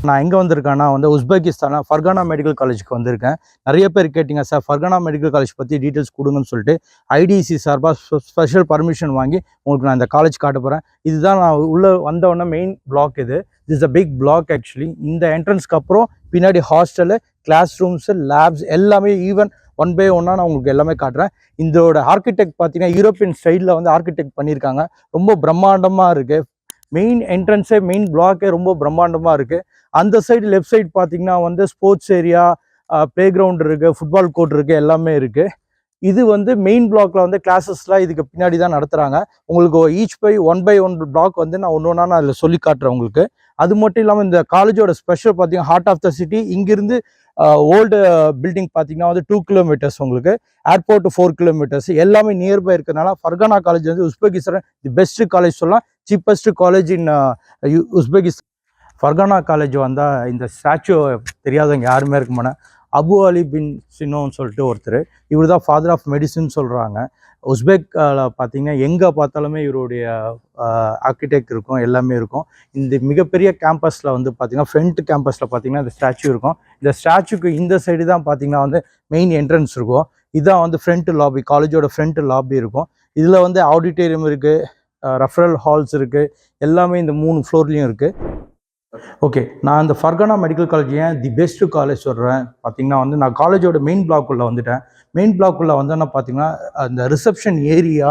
நான் எங்கே வந்திருக்கேன்னா Uzbekistan Fergana medical காலேஜுக்கு வந்திருக்கேன். நிறைய பேர் கேட்டிங்க சார் ஃபர்கானா மெடிக்கல் காலேஜ் பற்றி டீட்டெயில்ஸ் கொடுங்கன்னு சொல்லிட்டு ஐடிசி சார்பாக ஸ்பெஷல் பர்மிஷன் வாங்கி உங்களுக்கு நான் இந்த காலேஜ் காட்ட போகிறேன். இதுதான் நான் உள்ளே வந்தவொடனே மெயின் பிளாக். இது is a big block actually. இந்த என்ட்ரன்ஸ்க்கு அப்புறம் பின்னாடி ஹாஸ்டலு, கிளாஸ் ரூம்ஸு, லேப்ஸ் எல்லாமே ஈவன் ஒன் பை ஒன்னாக நான் உங்களுக்கு எல்லாமே காட்டுறேன். இதோட ஆர்கிடெக்ட் பார்த்தீங்கன்னா யூரோப்பியன் ஸ்டைலில் ஆர்கிடெக்ட் பண்ணியிருக்காங்க. ரொம்ப பிரம்மாண்டமாக இருக்குது. மெயின் என்ட்ரன்ஸே மெயின் பிளாக்கே ரொம்ப பிரம்மாண்டமாக இருக்குது. அந்த சைடு லெஃப்ட் சைடு பார்த்தீங்கன்னா ஸ்போர்ட்ஸ் ஏரியா, ப்ளே கிரவுண்ட் இருக்குது, ஃபுட்பால் கோர்ட் இருக்குது, எல்லாமே இருக்குது. இது மெயின் பிளாக்ல கிளாஸஸ்லாம் இதுக்கு பின்னாடி தான் நடத்துகிறாங்க. உங்களுக்கு ஈச் பை ஒன் பிளாக் நான் ஒன்று ஒன்றா நான் அதில் சொல்லி காட்டுறேன் உங்களுக்கு. அது மட்டும் இல்லாமல் இந்த காலேஜோட ஸ்பெஷல் பார்த்தீங்கன்னா ஹார்ட் ஆஃப் த சிட்டி. இங்கிருந்து ஓல்டு பில்டிங் பார்த்தீங்கன்னா 2 கிலோமீட்டர்ஸ், உங்களுக்கு ஏர்போர்ட் 4 கிலோமீட்டர்ஸ், எல்லாமே நியர்பை இருக்கிறதுனால Fergana college Uzbekistan the best college சொல்லலாம். Cheapest college in Uzbekistan. Fergana college வந்தால் இந்த ஸ்டாச்சு தெரியாதவங்க யாருமே இருக்க மாட்டேன். அபு அலி பின் சினோன்னு சொல்லிட்டு ஒருத்தர். இவர் தான் ஃபாதர் ஆஃப் மெடிசின் சொல்கிறாங்க. உஸ்பெக்கில் பார்த்தீங்கன்னா எங்கே பார்த்தாலுமே இவருடைய ஆர்கிடெக்ட் இருக்கும், எல்லாமே இருக்கும். இந்த மிகப்பெரிய கேம்பஸில் பார்த்தீங்கன்னா ஃப்ரண்ட் கேம்பஸில் பார்த்தீங்கன்னா இந்த ஸ்டாச்சு இருக்கும். இந்த ஸ்டாச்சுக்கு இந்த சைடு தான் பார்த்தீங்கன்னா மெயின் என்ட்ரன்ஸ் இருக்கும். இதுதான் ஃப்ரண்ட் லாபி, காலேஜோட ஃப்ரண்ட் லாபி இருக்கும். இதில் ஆடிட்டோரியம் இருக்குது, ரெஃபரல் ஹால்ஸ் இருக்குது, எல்லாமே இந்த 3 ஃப்ளோர்லேயும் இருக்குது. ஓகே, நான் இந்த ஃபர்கானா மெடிக்கல் காலேஜ் ஏன் தி பெஸ்ட்டு காலேஜ் சொல்கிறேன் பார்த்தீங்கன்னா நான் காலேஜோட மெயின் பிளாக்குள்ளே வந்துட்டேன். மெயின் பிளாக்குள்ளே வந்தோன்னா பார்த்தீங்கன்னா அந்த ரிசப்ஷன் ஏரியா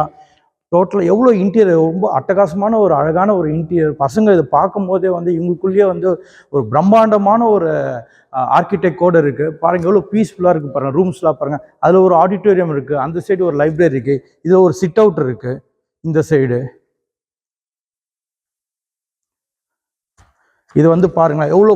டோட்டலாக எவ்வளோ இன்டீரியர் ரொம்ப அட்டகாசமான ஒரு அழகான ஒரு இன்டீரியர். பசங்க இதை பார்க்கும்போதே இவங்களுக்குள்ளேயே ஒரு பிரம்மாண்டமான ஒரு ஆர்கிடெக்டோடு இருக்குது. பாருங்கள் எவ்வளோ பீஸ்ஃபுல்லாக இருக்குது பாருங்கள். ரூம்ஸ்லாம் பாருங்கள். அதில் ஒரு ஆடிட்டோரியம் இருக்குது, அந்த சைடு ஒரு லைப்ரரி இருக்குது, இதில் ஒரு சிட் அவுட் இருக்குது. இந்த சைடு இது பாருங்களேன் எவ்வளோ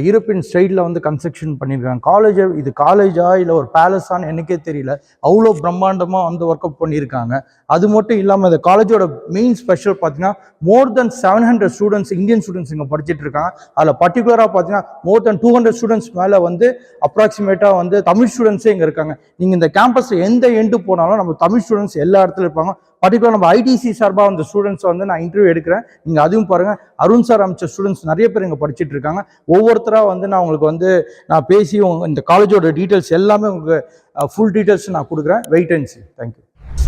யூரோப்பியன் ஸ்டைலில் கன்ஸ்ட்ரக்ஷன் பண்ணியிருக்காங்க. இது காலேஜா இல்லை ஒரு பேலஸான்னு எனக்கே தெரியல. அவ்வளோ பிரம்மாண்டமாக ஒர்க் அவுட் பண்ணியிருக்காங்க. அது மட்டும் இல்லாமல் இந்த காலேஜோட மெயின் ஸ்பெஷல் பார்த்தீங்கன்னா மோர் தென் 700 ஸ்டூடெண்ட்ஸ், இந்தியன் ஸ்டூடெண்ட்ஸ் இங்கே படிச்சுட்டு இருக்காங்க. அதில் பர்டிகுலராக பார்த்தீங்கன்னா மோர் தென் 200 ஸ்டூடெண்ட்ஸ் மேலே அப்ராக்சிமேட்டாக தமிழ் ஸ்டூடெண்ட்ஸே இங்கே இருக்காங்க. நீங்கள் இந்த கேம்பஸில் எந்த எண்டு போனாலும் நம்ம தமிழ் ஸ்டூடெண்ட்ஸ் எல்லா இடத்துல இருப்பாங்க. பர்டிகுலர் நம்ம ஐடிசி சார்பாக அந்த ஸ்டூடெண்ட்ஸ் நான் இன்டர்வியூ எடுக்கிறேன். நீங்கள் அதுவும் பாருங்கள், அருண் சார் அமைச்ச ஸ்டூடெண்ட்ஸ் நிறைய பேர் இங்கே படிச்சுட்டு இருக்காங்க. ஒவ்வொருத்தராக நான் உங்களுக்கு நான் பேசி இந்த காலேஜோட டீட்டெயில்ஸ் எல்லாமே உங்களுக்கு ஃபுல் டீட்டெயில்ஸ் நான் கொடுக்குறேன். Wait and see. தேங்க்யூ.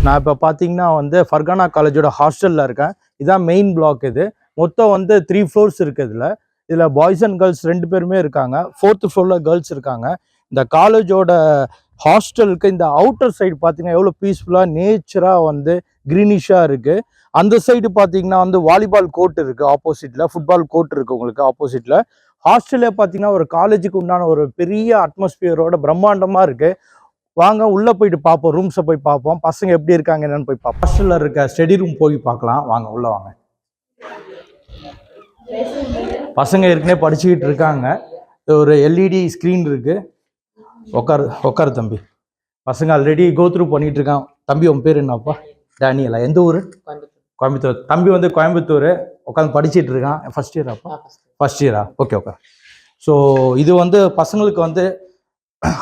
நான் இப்போ பார்த்தீங்கன்னா ஃபர்கானா காலேஜோட ஹாஸ்டலில் இருக்கேன். இதான் மெயின் பிளாக். இது மொத்தம் 3 ஃப்ளோர்ஸ் இருக்குது. இதில் பாய்ஸ் அண்ட் கேர்ள்ஸ் 2 பேருமே இருக்காங்க. 4th ஃப்ளோரில் கேர்ள்ஸ் இருக்காங்க. இந்த காலேஜோட ஹாஸ்டலுக்கு இந்த அவுட்டர் சைடு பார்த்தீங்கன்னா எவ்வளோ பீஸ்ஃபுல்லாக நேச்சராக க்ரீனிஷாக இருக்குது. அந்த சைடு பார்த்தீங்கன்னா வாலிபால் கோர்ட் இருக்குது, ஆப்போசிட்டில் ஃபுட்பால் கோர்ட் இருக்குது உங்களுக்கு ஆப்போசிட்டில். ஹாஸ்டலே பார்த்தீங்கன்னா ஒரு காலேஜுக்கு உண்டான ஒரு பெரிய அட்மாஸ்பியரோட பிரம்மாண்டமாக இருக்குது. வாங்க உள்ளே போயிட்டு பார்ப்போம், ரூம்ஸை போய் பார்ப்போம், பசங்க எப்படி இருக்காங்க என்னன்னு போய் பார்ப்போம். ஹாஸ்டலில் இருக்க ஸ்டடி ரூம் போய் பார்க்கலாம். வாங்க உள்ளே வாங்க. பசங்க ஏற்கனவே படிச்சுக்கிட்டு இருக்காங்க. ஒரு எல்இடி ஸ்க்ரீன் இருக்குது. உட்காரு தம்பி. பசங்க ஆல்ரெடி கோத்ரூ பண்ணிட்டு இருக்கான். தம்பி உன் பேர் என்னப்பா? டேனியலா? எந்த ஊர்? கோயம்புத்தூர். தம்பி கோயம்புத்தூர் உட்காந்து படிச்சுட்டு இருக்கான். ஃபர்ஸ்ட் இயராப்பா? ஃபர்ஸ்ட் இயரா? Okay okay. ஸோ இது பசங்களுக்கு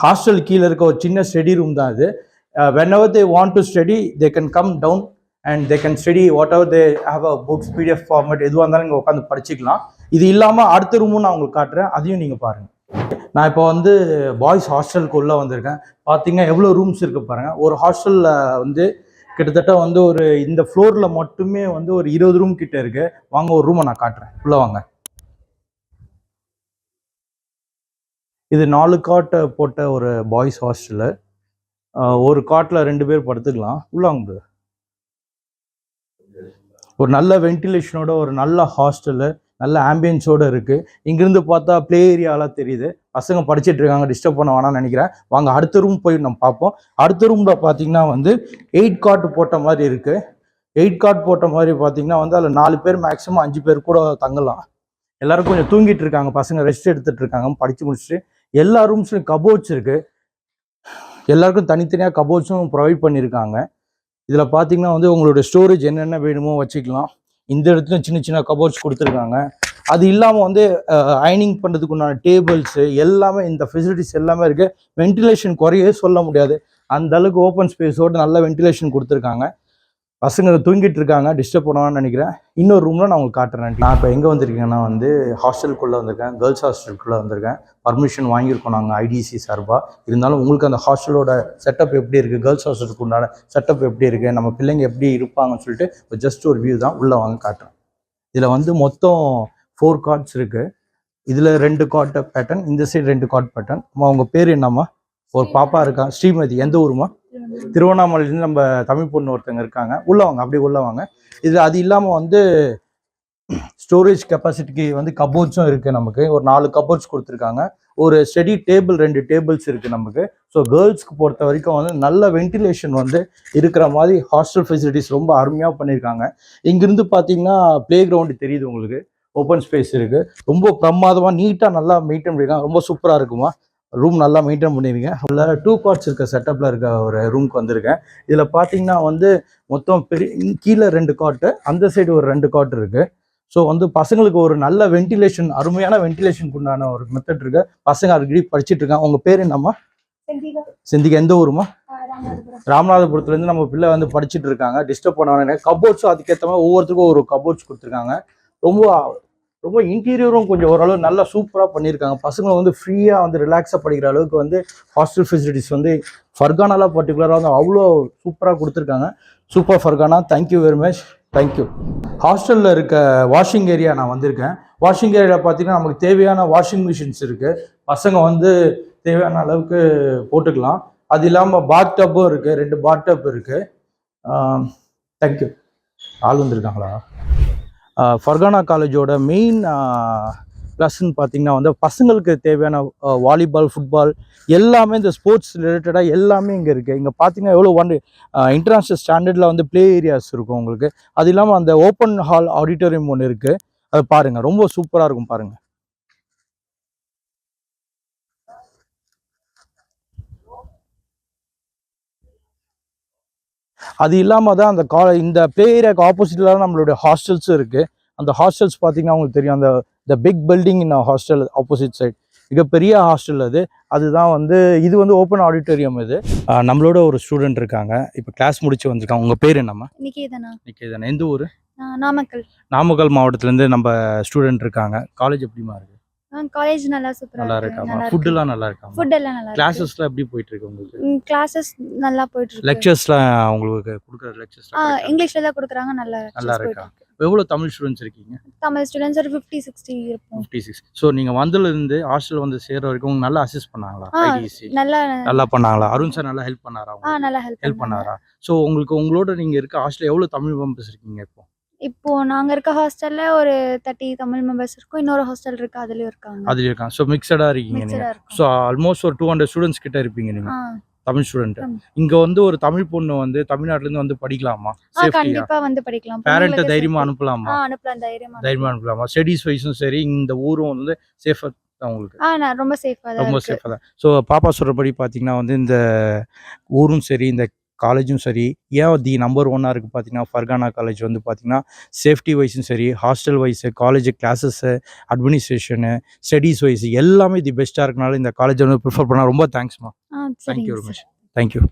ஹாஸ்டல் கீழே இருக்க ஒரு சின்ன ஸ்டடி ரூம் தான் இது. whenever they want to study they can come down and they can study whatever they have a books PDF format எதுவாக இருந்தாலும் நீங்கள் உட்காந்து படிச்சுக்கலாம். இது இல்லாமல் அடுத்த ரூமும் நான் உங்களுக்கு காட்டுறேன், அதையும் நீங்கள் பாருங்கள். நான் இப்போ பாய்ஸ் ஹாஸ்டலுக்கு உள்ளே வந்திருக்கேன். பார்த்தீங்கன்னா எவ்வளோ ரூம்ஸ் இருக்குது பாருங்கள். ஒரு ஹாஸ்டலில் கிட்டத்தட்ட ஒரு இந்த ஃப்ளோரில் மட்டுமே ஒரு 20 ரூம் கிட்ட இருக்குது. வாங்க ஒரு ரூமை நான் காட்டுறேன், உள்ளே வாங்க. இது 4 காட் போட்ட ஒரு பாய்ஸ் ஹாஸ்டலு. ஒரு காட்டில் 2 பேர் படுத்துக்கலாம். உள்ள வாங்க. ஒரு நல்ல வென்டிலேஷனோட ஒரு நல்ல ஹாஸ்டலு, நல்ல ஆம்பியன்ஸோடு இருக்குது. இங்கேருந்து பார்த்தா ப்ளே ஏரியாலாம் தெரியுது. பசங்க படிச்சுட்டு இருக்காங்க, டிஸ்டர்ப் பண்ண வேணாம்னு நினைக்கிறேன். வாங்க அடுத்த ரூம் போய் நம்ம பார்ப்போம். அடுத்த ரூமில் பார்த்தீங்கன்னா 8 காட் போட்ட மாதிரி இருக்குது. 8 காட் போட்ட மாதிரி பார்த்தீங்கன்னா அதில் 4 பேர் மேக்ஸிமம் 5 பேர் கூட தங்கலாம். எல்லாரும் கொஞ்சம் தூங்கிட்டு இருக்காங்க, பசங்க ரெஸ்ட் எடுத்துகிட்டு இருக்காங்க படித்து முடிச்சுட்டு. எல்லா ரூம்ஸ்லையும் கபோர்ட்ஸ் இருக்குது. எல்லாருக்கும் தனித்தனியாக கபோர்ட்ஸும் ப்ரொவைட் பண்ணியிருக்காங்க. இதில் பார்த்தீங்கன்னா உங்களோட ஸ்டோரேஜ் என்னென்ன வேணுமோ வச்சுக்கலாம். இந்த இடத்துல சின்ன சின்ன கபோர்ட்ஸ் கொடுத்துருக்காங்க. அது இல்லாமல் அயனிங் பண்ணுறதுக்கு உண்டான டேபிள்ஸு எல்லாமே, இந்த ஃபெசிலிட்டிஸ் எல்லாமே இருக்குது. வென்டிலேஷன் குறையே சொல்ல முடியாது, அந்த அளவுக்கு ஓப்பன் ஸ்பேஸோடு நல்ல வென்டிலேஷன் கொடுத்துருக்காங்க. பசங்க தூங்கிட்டு இருக்காங்க, டிஸ்டர்ப் பண்ணுவான்னு நினைக்கிறேன். இன்னொரு ரூமில் நான் உங்களுக்கு காட்டுறேன். நான் இப்போ எங்கே வந்திருக்கேன்னா வந்து ஹாஸ்டலுக்குள்ளே வந்திருக்கேன், கேர்ள்ஸ் ஹாஸ்டலுக்குள்ளே வந்திருக்கேன். பர்மிஷன் வாங்கியிருக்கோம் நாங்கள் ஐடிசி சார்பாக. இருந்தாலும் உங்களுக்கு அந்த ஹாஸ்டலோட செட்டப் எப்படி இருக்குது, கேர்ள்ஸ் ஹாஸ்டலுக்கு உண்டான செட்டப் எப்படி இருக்குது, நம்ம பிள்ளைங்க எப்படி இருப்பாங்கன்னு சொல்லிட்டு ஜஸ்ட் ஒரு வியூ தான் உள்ளே வாங்க காட்டுறேன். இதில் வந்து மொத்தம் 4 கார்ட்ஸ் இருக்குது. இதில் 2 கார்ட் பேட்டர்ன், இந்த சைடு 2 கார்ட் பேட்டர்ன். அவங்க பேர் என்னம்மா? ஒரு பாப்பா இருக்கா, ஸ்ரீமதி. எந்த ஊருமா? திருவண்ணாமலையிலேருந்து நம்ம தமிழ் பொண்ணு ஒருத்தங்க இருக்காங்க. உள்ளே வாங்க, அப்படியே உள்ளே வாங்க. இது அது இல்லாமல் வந்து ஸ்டோரேஜ் கெப்பாசிட்டிக்கு வந்து கபோர்ட்ஸும் இருக்குது. நமக்கு ஒரு 4 கபோர்ட்ஸ் கொடுத்துருக்காங்க. ஒரு ஸ்டடி டேபிள் 2 டேபிள்ஸ் இருக்குது நமக்கு. ஸோ கேர்ள்ஸ்க்கு பொறுத்த வரைக்கும் வந்து நல்ல வென்டிலேஷன் வந்து இருக்கிற மாதிரி ஹாஸ்டல் ஃபெசிலிட்டிஸ் ரொம்ப அருமையாக பண்ணியிருக்காங்க. இங்கேருந்து பார்த்தீங்கன்னா ப்ளே கிரவுண்டு தெரியுது உங்களுக்கு, ஓப்பன் ஸ்பேஸ் இருக்குது. ரொம்ப பிரமாதமாக நீட்டாக நல்லா மெயின்டைன் பண்ணியிருக்காங்க. ரொம்ப சூப்பராக இருக்குமா. ரூம் நல்லா மெயின்டைன் பண்ணியிருக்கேன். அதில் 2 கார்ட்ஸ் இருக்க செட்டப்பில் இருக்க ஒரு ரூமுக்கு வந்திருக்கேன். இதில் பார்த்தீங்கன்னா வந்து மொத்தம் கீழே 2 கார்ட்டு, அந்த சைடு ஒரு 2 கார்ட் இருக்குது. ஸோ வந்து பசங்களுக்கு ஒரு நல்ல வென்டிலேஷன், அருமையான வென்டிலேஷனுக்கு உண்டான ஒரு மெத்தட் இருக்குது. பசங்க அடிக்கடி படிச்சுட்டு இருக்காங்க. உங்கள் பேர் என்னம்மா? செந்திகா. எந்த ஊருமா? ராமநாதபுரத்துலேருந்து நம்ம பிள்ளை வந்து படிச்சுட்டு இருக்காங்க. டிஸ்டர்ப் பண்ண கபோர்ட்ஸும் அதுக்கேற்ற மாதிரி ஒவ்வொருத்தருக்கும் ஒரு கபோர்ட்ஸ் கொடுத்துருக்காங்க. ரொம்ப இன்டீரியரும் கொஞ்சம் ஓரளவு நல்லா சூப்பராக பண்ணியிருக்காங்க. பசங்களை வந்து ஃப்ரீயாக வந்து ரிலாக்ஸாக படிக்கிற அளவுக்கு வந்து ஹாஸ்டல் ஃபெசிலிட்டிஸ் வந்து ஃபர்கானாலாம் பர்டிகுலராக வந்து அவ்வளோ சூப்பராக கொடுத்துருக்காங்க. Super Fergana, thank you very much, thank you. ஹாஸ்டலில் இருக்க வாஷிங் ஏரியா நான் வந்திருக்கேன். வாஷிங் ஏரியாவில் பார்த்தீங்கன்னா நமக்கு தேவையான வாஷிங் மிஷின்ஸ் இருக்குது. பசங்க வந்து தேவையான அளவுக்கு போட்டுக்கலாம். அது இல்லாமல் பாத் டப்பும் இருக்குது, 2 பாத் டப் இருக்குது. தேங்க்யூ. ஆள் வந்திருக்காங்களா? ஃபர்கானா காலேஜோட மெயின் ப்ளஸ்ன்னு பார்த்தீங்கன்னா வந்து பசங்களுக்கு தேவையான வாலிபால், ஃபுட்பால் எல்லாமே இந்த ஸ்போர்ட்ஸ் ரிலேட்டடாக எல்லாமே இங்கே இருக்குது. இங்கே பார்த்தீங்கன்னா எவ்வளோ இன்டர்நேஷ்னல் ஸ்டாண்டர்டில் வந்து ப்ளே ஏரியாஸ் இருக்கும் உங்களுக்கு. அது இல்லாமல் அந்த ஓப்பன் ஹால் ஆடிட்டோரியம் ஒன்று இருக்குது. அதை பாருங்கள், ரொம்ப சூப்பராக இருக்கும் பாருங்கள். அது இல்லாமல் தான் அந்த இந்த ப்ளே ஏரியாவுக்கு ஆப்போசிட்டில் தான் நம்மளுடைய ஹாஸ்டல்ஸும் இருக்குது. அந்த ஹாஸ்டல்ஸ் பார்த்தீங்கன்னா உங்களுக்கு தெரியும், அந்த big building in hostel opposite side மிகப்பெரிய ஹாஸ்டல் அதுதான் வந்து இது வந்து ஓப்பன் ஆடிட்டோரியம். இது நம்மளோட ஒரு ஸ்டூடெண்ட் இருக்காங்க, இப்போ கிளாஸ் முடிச்சு வந்திருக்காங்க. உங்கள் பேர் என்னம்மா? நிகேதனா. எந்த ஊர்? நாமக்கல் மாவட்டத்துலேருந்து நம்ம ஸ்டூடெண்ட் இருக்காங்க. காலேஜ் எப்படிமா இருக்கு? காலேஜ் நல்லா சூப்பரா நல்லா இருக்காமா? ஃபுட்லாம் நல்லா இருக்காமா? ஃபுட் எல்லாம் நல்லா இருக்கு. கிளாसेसலாம் எப்படி போயிட்டு இருக்கு உங்களுக்கு? கிளாसेस நல்லா போயிட்டு இருக்கு. லெக்சர்ஸ்லாம் உங்களுக்கு கொடுக்குற லெக்சர்ஸ்லாம் இங்கிலீஷ்ல தான் கொடுக்குறாங்க. நல்லா இருக்கா? எவ்வளவு தமிழ் ஸ்டூடெண்ட்ஸ் இருக்கீங்க? தமிழ் ஸ்டூடெண்ட்ஸ் ஒரு 50-60 இருப்போம். 56. சோ நீங்க வந்ததுல இருந்து ஹாஸ்டல் வந்து சேர வரைக்கும் உங்களுக்கு நல்லா அசிஸ்ட் பண்ணாங்களா? ஐடிசி நல்லா பண்ணாங்களா? அருண் சார் நல்லா ஹெல்ப் பண்ணாரா? நல்லா ஹெல்ப் பண்ணாரா? சோ உங்களோட நீங்க இருக்க ஹாஸ்டல்ல எவ்வளவு தமிழ் மெம்பர்ஸ் இருக்கீங்க இப்போ நாங்க இருக்க ஹாஸ்டல்ல ஒரு 30 தமிழ் மெம்பர்ஸ் இருக்கும். இன்னொரு ஹாஸ்டல் இருக்கு, அதுலயும் இருக்காங்க. சோ மிக்ஸடா இருக்கீங்க நீங்க. சோ ஆல்மோஸ்ட் ஒரு 200 ஸ்டூடண்ட்ஸ் கிட்ட இருப்பீங்க நீங்க, தமிழ் ஸ்டூடெண்ட். இங்க வந்து ஒரு தமிழ் பொண்ணு வந்து தமிழ்நாட்டுல இருந்து வந்து படிக்கலாமா? கண்டிப்பா வந்து படிக்கலாம். பேரண்ட் தைரியமா அனுப்பலாமா? அனுப்பலாம், தைரியமா அனுப்பலாமா? ஸ்டடீஸ் வைஸும் சரி, இந்த ஊரும் வந்து சேஃபா உங்களுக்கு? ரொம்ப சேஃபா தான். ஸோ பாப்பா சொல்றபடி பார்த்தீங்கன்னா வந்து இந்த ஊரும் சரி, இந்த காலேஜும் சரி, ஏன் தி நம்பர் 1 இருக்குது பார்த்தீங்கன்னா ஃபர்கானா காலேஜ் வந்து பார்த்தீங்கன்னா சேஃப்டி வைஸும் சரி, hostel wise, college classes, administration, studies wise எல்லாமே தி பெஸ்ட்டாக இருக்கனால இந்த காலேஜ் வந்து ப்ரிஃபர் பண்ணால் ரொம்ப தேங்க்ஸ்மா. Thank you very much. தேங்க்யூ.